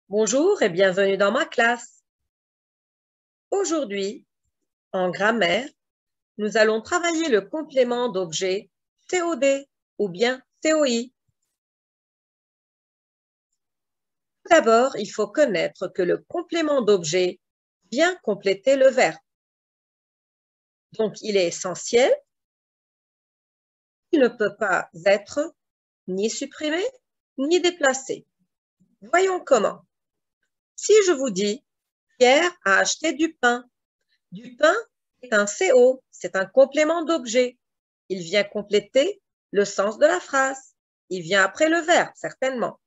Bonjour et bienvenue dans ma classe. Aujourd'hui, en grammaire, nous allons travailler le complément d'objet COD ou bien COI. D'abord, il faut connaître que le complément d'objet vient compléter le verbe. Donc, il est essentiel. Il ne peut pas être ni supprimé ni déplacé. Voyons comment. Si je vous dis « Pierre a acheté du pain », du pain est un CO, c'est un complément d'objet. Il vient compléter le sens de la phrase. Il vient après le verbe, certainement.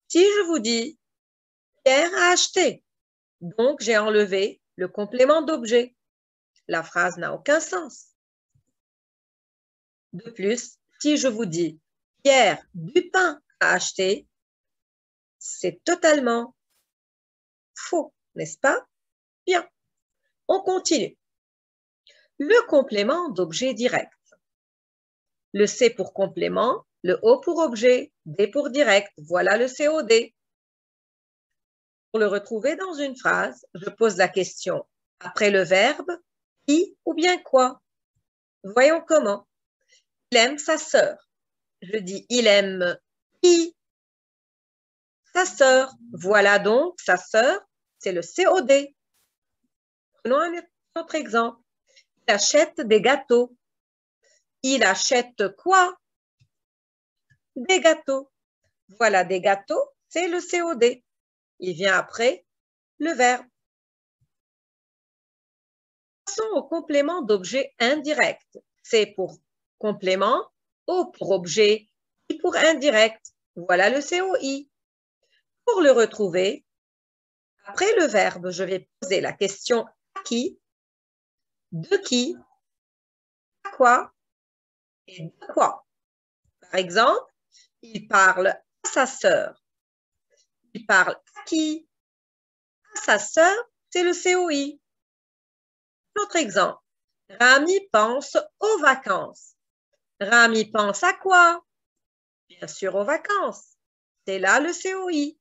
Si je vous dis « Pierre a acheté », donc j'ai enlevé le complément d'objet. La phrase n'a aucun sens. De plus, si je vous dis « Pierre du pain a acheté », c'est totalement faux, n'est-ce pas? Bien, on continue. Le complément d'objet direct. Le C pour complément, le O pour objet, D pour direct. Voilà le COD. Pour le retrouver dans une phrase, je pose la question après le verbe « qui » ou bien « quoi ». Voyons comment. Il aime sa sœur. Je dis « il aime qui ?» Sa sœur. Voilà donc sa sœur, c'est le COD. Prenons un autre exemple. Il achète des gâteaux. Il achète quoi? Des gâteaux. Voilà, des gâteaux, c'est le COD. Il vient après le verbe. Passons au complément d'objet indirect. C pour complément, O pour objet, I pour indirect. Voilà le COI. Pour le retrouver, après le verbe, je vais poser la question à qui, de qui, à quoi et de quoi. Par exemple, il parle à sa sœur. Il parle à qui? À sa sœur, c'est le COI. Autre exemple. Rami pense aux vacances. Rami pense à quoi? Bien sûr, aux vacances. C'est là le COI.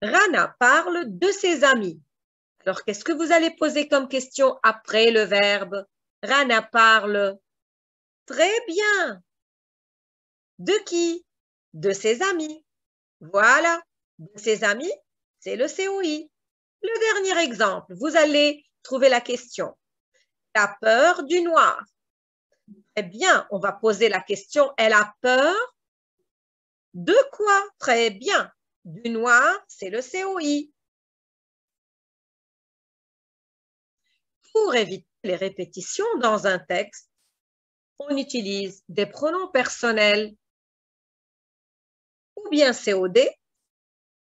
Rana parle de ses amis. Alors, qu'est-ce que vous allez poser comme question après le verbe? Rana parle. Très bien. De qui? De ses amis. Voilà. De ses amis, c'est le COI. Le dernier exemple, vous allez trouver la question. La peur du noir. Eh bien, on va poser la question, elle a peur de quoi? Très bien. Du noir, c'est le COI. Pour éviter les répétitions dans un texte, on utilise des pronoms personnels ou bien COD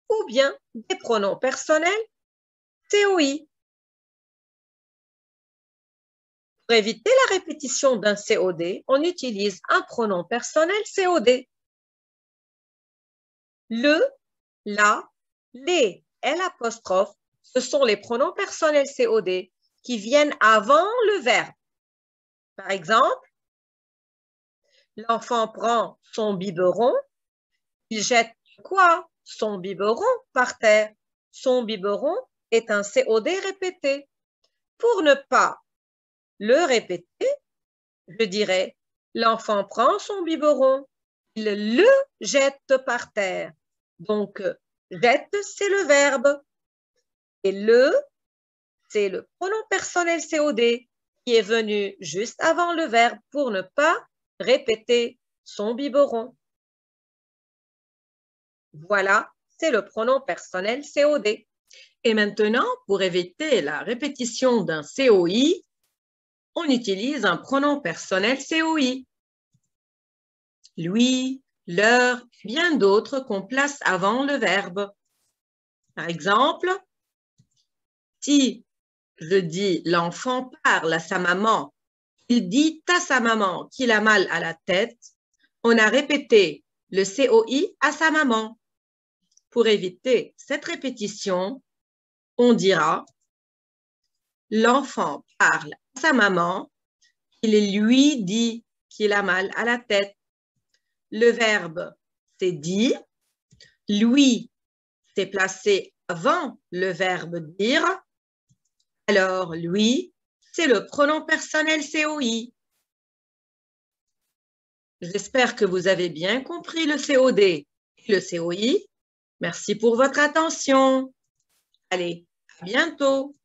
ou bien des pronoms personnels COI. Pour éviter la répétition d'un COD, on utilise un pronom personnel COD. Le, la, les, l'apostrophe, ce sont les pronoms personnels COD qui viennent avant le verbe. Par exemple, l'enfant prend son biberon, il jette quoi? Son biberon par terre. Son biberon est un COD répété. Pour ne pas le répéter, je dirais l'enfant prend son biberon, il le jette par terre. Donc, jette, c'est le verbe. Et le, c'est le pronom personnel COD qui est venu juste avant le verbe pour ne pas répéter son biberon. Voilà, c'est le pronom personnel COD. Et maintenant, pour éviter la répétition d'un COI, on utilise un pronom personnel COI. Lui, leur, bien d'autres qu'on place avant le verbe. Par exemple, si je dis l'enfant parle à sa maman, il dit à sa maman qu'il a mal à la tête, on a répété le COI à sa maman. Pour éviter cette répétition, on dira l'enfant parle à sa maman, il lui dit qu'il a mal à la tête. Le verbe, c'est dit. lui s'est placé avant le verbe dire, alors lui, c'est le pronom personnel COI. J'espère que vous avez bien compris le COD et le COI. Merci pour votre attention. Allez, à bientôt.